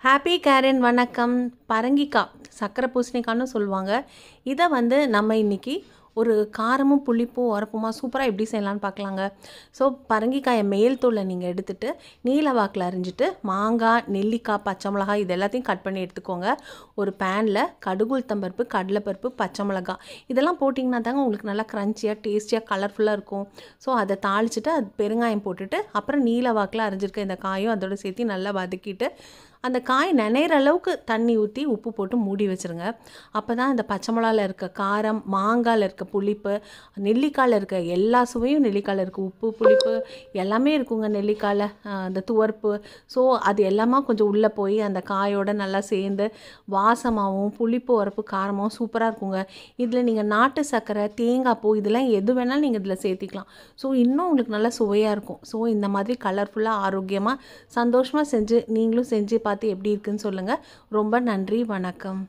Happy கேரன் வணக்கம். பரங்கிக்காய் சக்கரை பூசணிக்காய்னு சொல்லுவாங்க. இதை நம்ம இன்றைக்கி ஒரு காரமும் புளிப்பும் உரப்புமா சூப்பராக எப்படி செய்யலான்னு பார்க்கலாங்க. ஸோ பரங்கிக்காயை மேல் தோலை நீங்கள் எடுத்துகிட்டு நீல வாக்கில் அரிஞ்சிட்டு மாங்காய், நெல்லிக்காய், பச்சை மிளகாய் இது எல்லாத்தையும் கட் பண்ணி எடுத்துக்கோங்க. ஒரு பேனில் கடுகு, உளுத்தம்பருப்பு, கடலைப்பருப்பு, பச்சை மிளகாய் இதெல்லாம் போட்டிங்கன்னா தாங்க உங்களுக்கு நல்லா க்ரன்ச்சியாக டேஸ்டியாக கலர்ஃபுல்லாக இருக்கும். ஸோ அதை தாளிச்சிட்டு அது பெருங்காயம் போட்டுட்டு அப்புறம் நீல வாக்கில் அரிஞ்சிருக்க இந்த காயும் அதோடு சேர்த்து நல்லா வதக்கிட்டு அந்த காய் நனைகிற அளவுக்கு தண்ணி ஊற்றி உப்பு போட்டு மூடி வச்சுருங்க. அப்போ தான் அந்த பச்சை மிளகாவில் இருக்க காரம், மாங்காயில் இருக்க புளிப்பு, நெல்லிக்காயில் இருக்க எல்லா சுவையும் நெல்லிக்காயில் இருக்க உப்பு, புளிப்பு எல்லாமே இருக்குங்க நெல்லிக்காயில். அந்த துவர்ப்பு ஸோ அது எல்லாமே கொஞ்சம் உள்ளே போய் அந்த காயோடு நல்லா சேர்ந்து வாசமாகவும் புளிப்பு, உரப்பு, காரமாகவும் சூப்பராக இருக்குங்க. இதில் நீங்கள் நாட்டு சர்க்கரை, தேங்காய் பூ இதெல்லாம் எது வேணாலும் நீங்கள் இதில் சேர்த்திக்கலாம். ஸோ இன்னும் உங்களுக்கு நல்லா சுவையாக இருக்கும். ஸோ இந்த மாதிரி கலர்ஃபுல்லாக ஆரோக்கியமாக சந்தோஷமாக செஞ்சு நீங்களும் செஞ்சு பார்த்து எப்படி இருக்குன்னு சொல்லுங்கள். ரொம்ப நன்றி, வணக்கம்.